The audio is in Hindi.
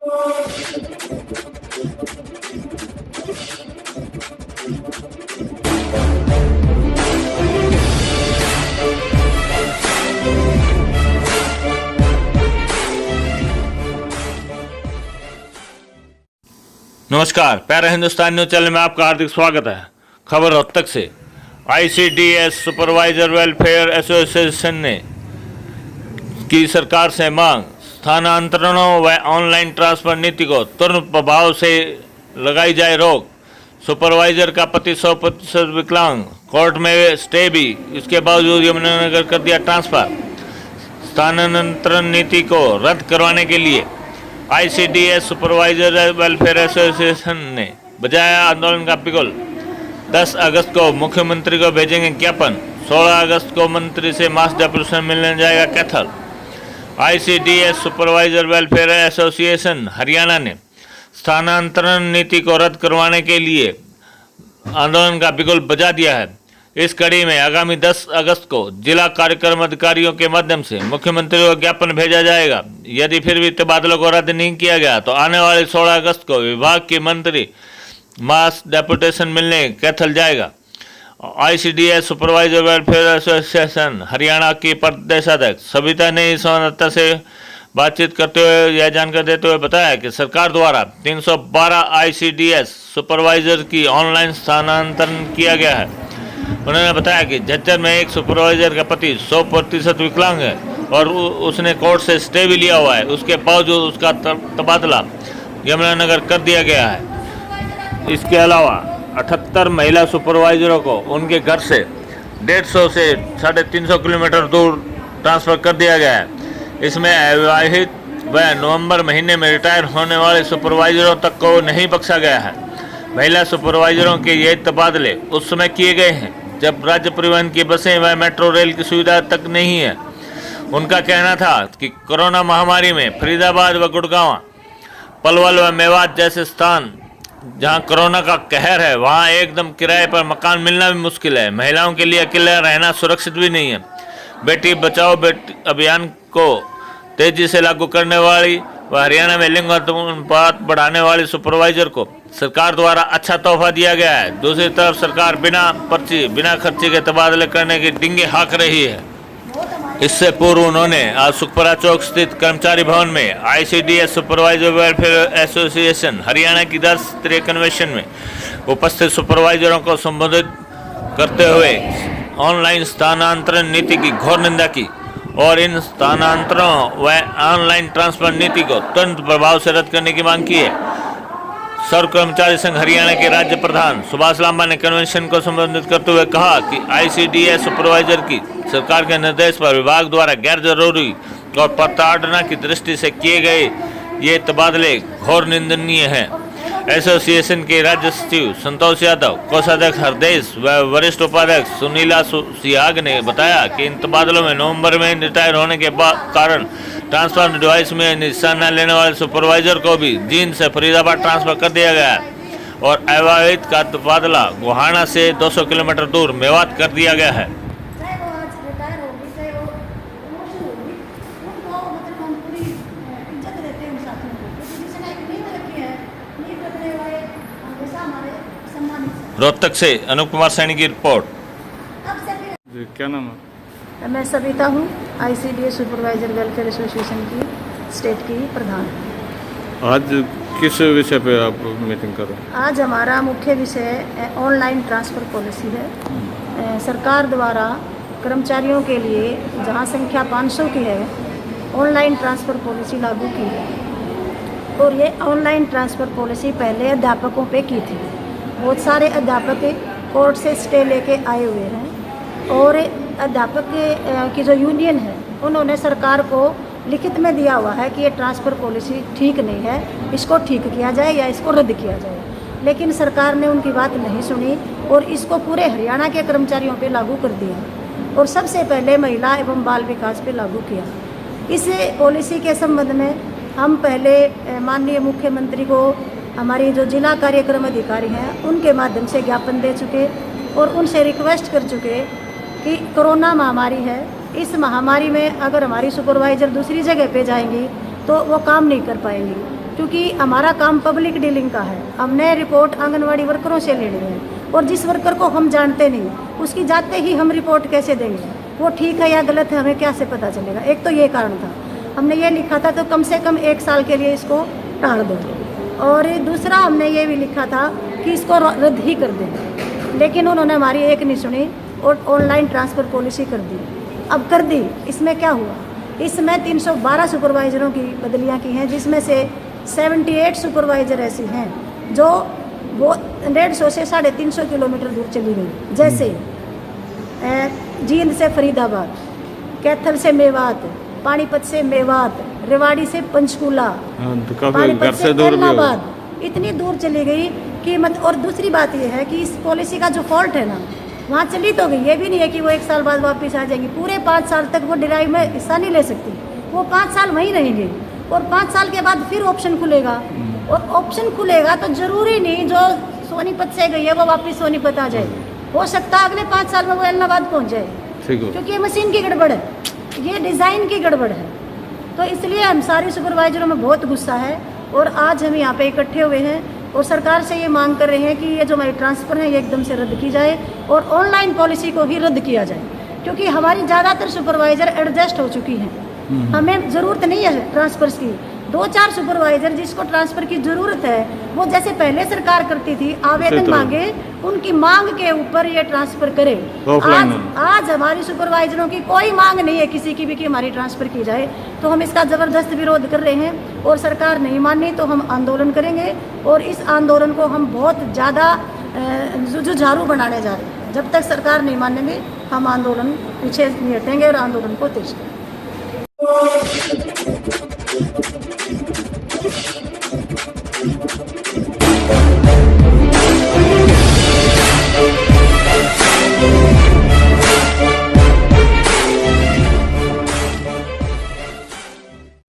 नमस्कार, प्यारे हिंदुस्तान न्यूज चैनल में आपका हार्दिक स्वागत है। खबर रोहतक से। आईसीडीएस सुपरवाइजर वेलफेयर एसोसिएशन ने की सरकार से मांग, स्थानांतरणों व ऑनलाइन ट्रांसफर नीति को तुरंत प्रभाव से लगाई जाए रोक। सुपरवाइजर का पति 100% विकलांग, कोर्ट में स्टे भी, इसके बावजूद यमुनानगर कर दिया ट्रांसफर। स्थानांतरण नीति को रद्द करवाने के लिए आईसीडीएस सुपरवाइजर वेलफेयर एसोसिएशन ने बजाया आंदोलन का बिगुल। 10 अगस्त को मुख्यमंत्री को भेजेंगे ज्ञापन। 16 अगस्त को मंत्री से मास डेपुटेशन मिलने जाएगा Kaithal. ICDS supervisor welfare association Haryana ने स्थानांतरण नीति को रद्द करवाने के लिए आंदोलन का बिगुल बजा दिया है। इस कड़ी में आगामी 10 अगस्त को जिला कार्यक्रम अधिकारियों के माध्यम से मुख्यमंत्री को ज्ञापन भेजा जाएगा। यदि फिर भी तबादलों को रद्द नहीं किया गया तो आने वाले 16 अगस्त को विभाग के मंत्री मास डेपुटेशन मिलने कैथल जाएगा। ICDS supervisor welfare association Haryana की प्रदेशाध्यक्ष सविता ने इस संवाददाता से बातचीत करते हुए यह जानकारी देते हुए बताया कि सरकार द्वारा 312 आईसीडीएस सुपरवाइजर की ऑनलाइन स्थानांतरण किया गया है। उन्होंने बताया कि झज्जर में एक सुपरवाइजर का पति 100% विकलांग है और उसने कोर्ट से स्टे भी लिया हुआ है। उसके बावजूद उसका तबादला यमुनानगर कर दिया गया है। इसके अलावा 78 महिला सुपरवाइजरों को उनके घर से 150 से 350 किलोमीटर दूर ट्रांसफ़र कर दिया गया है। इसमें अविवाहित व नवंबर महीने में रिटायर होने वाले सुपरवाइजरों तक को नहीं बख्शा गया है। महिला सुपरवाइजरों के ये तबादले उस समय किए गए हैं जब राज्य परिवहन की बसें व मेट्रो रेल की सुविधा तक नहीं है। उनका कहना था कि कोरोना महामारी में फरीदाबाद व गुड़गांव, पलवल व मेवात जैसे स्थान जहां कोरोना का कहर है, वहां एकदम किराए पर मकान मिलना भी मुश्किल है। महिलाओं के लिए अकेला रहना सुरक्षित भी नहीं है। बेटी बचाओ बेटी अभियान को तेजी से लागू करने वाली व हरियाणा में लिंग अनुपात बढ़ाने वाली सुपरवाइजर को सरकार द्वारा अच्छा तोहफा दिया गया है। दूसरी तरफ सरकार बिना पर्ची बिना खर्ची के तबादले करने की डींगे हाँक रही है। इससे पूर्व उन्होंने आज सुखपुरा चौक स्थित कर्मचारी भवन में ICDS supervisor welfare association Haryana की 10 स्तरीय कन्वेंशन में उपस्थित सुपरवाइजरों को संबोधित करते हुए ऑनलाइन स्थानांतरण नीति की घोर निंदा की और इन स्थानांतरों व ऑनलाइन ट्रांसफर नीति को तुरंत प्रभाव से रद्द करने की मांग की है। सर्व कर्मचारी संघ हरियाणा के राज्य प्रधान सुभाष लांबा ने कन्वेंशन को संबोधित करते हुए कहा कि आईसीडीएस सुपरवाइजर की सरकार के निर्देश पर विभाग द्वारा गैर जरूरी और प्रताड़ना की दृष्टि से किए गए ये तबादले घोर निंदनीय हैं। एसोसिएशन के राज्य सचिव संतोष यादव, कोषाध्यक्ष हरदेश व वरिष्ठ उपाध्यक्ष सुनीला सिहाग ने बताया कि इन तबादलों में नवंबर में रिटायर होने के कारण ट्रांसफर डिवाइस में हिस्सा न लेने वाले सुपरवाइजर को भी जींद से फरीदाबाद ट्रांसफर कर दिया गया है और अविवाहित का तबादला गोहाना से 200 किलोमीटर दूर मेवात कर दिया गया है। रोहतक से अनूप कुमार सैनी की रिपोर्ट। जी, क्या नाम है? मैं सविता हूँ, आईसीडीएस सुपरवाइजर वेलफेयर एसोसिएशन की स्टेट की प्रधान। आज किस विषय पे आप मीटिंग कर रहे हैं? आज हमारा मुख्य विषय ऑनलाइन ट्रांसफ़र पॉलिसी है। सरकार द्वारा कर्मचारियों के लिए जहाँ संख्या 500 की है, ऑनलाइन ट्रांसफ़र पॉलिसी लागू की है और ये ऑनलाइन ट्रांसफ़र पॉलिसी पहले अध्यापकों पे की थी। बहुत सारे अध्यापक कोर्ट से स्टे लेके आए हुए हैं और अध्यापक की जो यूनियन है उन्होंने सरकार को लिखित में दिया हुआ है कि ये ट्रांसफ़र पॉलिसी ठीक नहीं है, इसको ठीक किया जाए या इसको रद्द किया जाए। लेकिन सरकार ने उनकी बात नहीं सुनी और इसको पूरे हरियाणा के कर्मचारियों पे लागू कर दिया और सबसे पहले महिला एवं बाल विकास पे लागू किया। इस पॉलिसी के संबंध में हम पहले माननीय मुख्यमंत्री को हमारी जो जिला कार्यक्रम अधिकारी हैं उनके माध्यम से ज्ञापन दे चुके और उनसे रिक्वेस्ट कर चुके कि कोरोना महामारी है, इस महामारी में अगर हमारी सुपरवाइज़र दूसरी जगह पे जाएंगी तो वो काम नहीं कर पाएंगी। क्योंकि हमारा काम पब्लिक डीलिंग का है। हमने रिपोर्ट आंगनवाड़ी वर्करों से लेनी है, और जिस वर्कर को हम जानते नहीं उसकी जाते ही हम रिपोर्ट कैसे देंगे, वो ठीक है या गलत है हमें कैसे पता चलेगा। एक तो ये कारण था, हमने ये लिखा था तो कम से कम 1 साल के लिए इसको टाल दो, और दूसरा हमने ये भी लिखा था कि इसको रद्द ही कर दें, लेकिन उन्होंने हमारी एक नहीं सुनी और ऑनलाइन ट्रांसफ़र पॉलिसी कर दी। अब कर दी, इसमें क्या हुआ, इसमें 312 सुपरवाइज़रों की बदलियाँ की हैं, जिसमें से 78 सुपरवाइज़र ऐसी हैं जो वो 150 से 350 किलोमीटर दूर चली गई। जैसे जींद से फरीदाबाद, कैथल से मेवात, पानीपत से मेवात, रेवाड़ी से पंचकूला, हाँ, तो काफी पानीपत घर से से दूर भी होगा। इलाहाबाद, इतनी दूर चली गई कि और दूसरी बात ये है कि इस पॉलिसी का जो फॉल्ट है ना, वहाँ चली तो गई, ये भी नहीं है कि वो 1 साल बाद वापस आ जाएंगी। पूरे 5 साल तक वो ड्राइव में हिस्सा नहीं ले सकती, वो 5 साल वहीं रहेंगे, और 5 साल के बाद फिर ऑप्शन खुलेगा, और ऑप्शन खुलेगा तो जरूरी नहीं जो सोनीपत से गई है वो वापस सोनीपत आ जाए, हो सकता है अगले 5 साल में वो इलाहाबाद पहुँच जाए, ठीक हो। क्योंकि ये मशीन की गड़बड़ है, ये डिज़ाइन की गड़बड़ है। तो इसलिए हम सारे सुपरवाइजरों में बहुत गुस्सा है, और आज हम यहाँ पे इकट्ठे हुए हैं और सरकार से ये मांग कर रहे हैं कि ये जो हमारी ट्रांसफ़र है ये एकदम से रद्द की जाए और ऑनलाइन पॉलिसी को ही रद्द किया जाए, क्योंकि हमारी ज़्यादातर सुपरवाइज़र एडजस्ट हो चुकी हैं, हमें ज़रूरत नहीं है ट्रांसफ़र्स की। 2-4 सुपरवाइज़र जिसको ट्रांसफ़र की ज़रूरत है, वो जैसे पहले सरकार करती थी, आवेदन मांगे, उनकी मांग के ऊपर ये ट्रांसफ़र करे। आज हमारी सुपरवाइजरों की कोई मांग नहीं है किसी की भी कि हमारी ट्रांसफ़र की जाए, तो हम इसका ज़बरदस्त विरोध कर रहे हैं, और सरकार नहीं मानी तो हम आंदोलन करेंगे, और इस आंदोलन को हम बहुत ज़्यादा जुझारू बनाने जा रहे हैं। जब तक सरकार नहीं मानेंगे हम आंदोलन पीछे नहीं हटेंगे और आंदोलन को तेज करेंगे।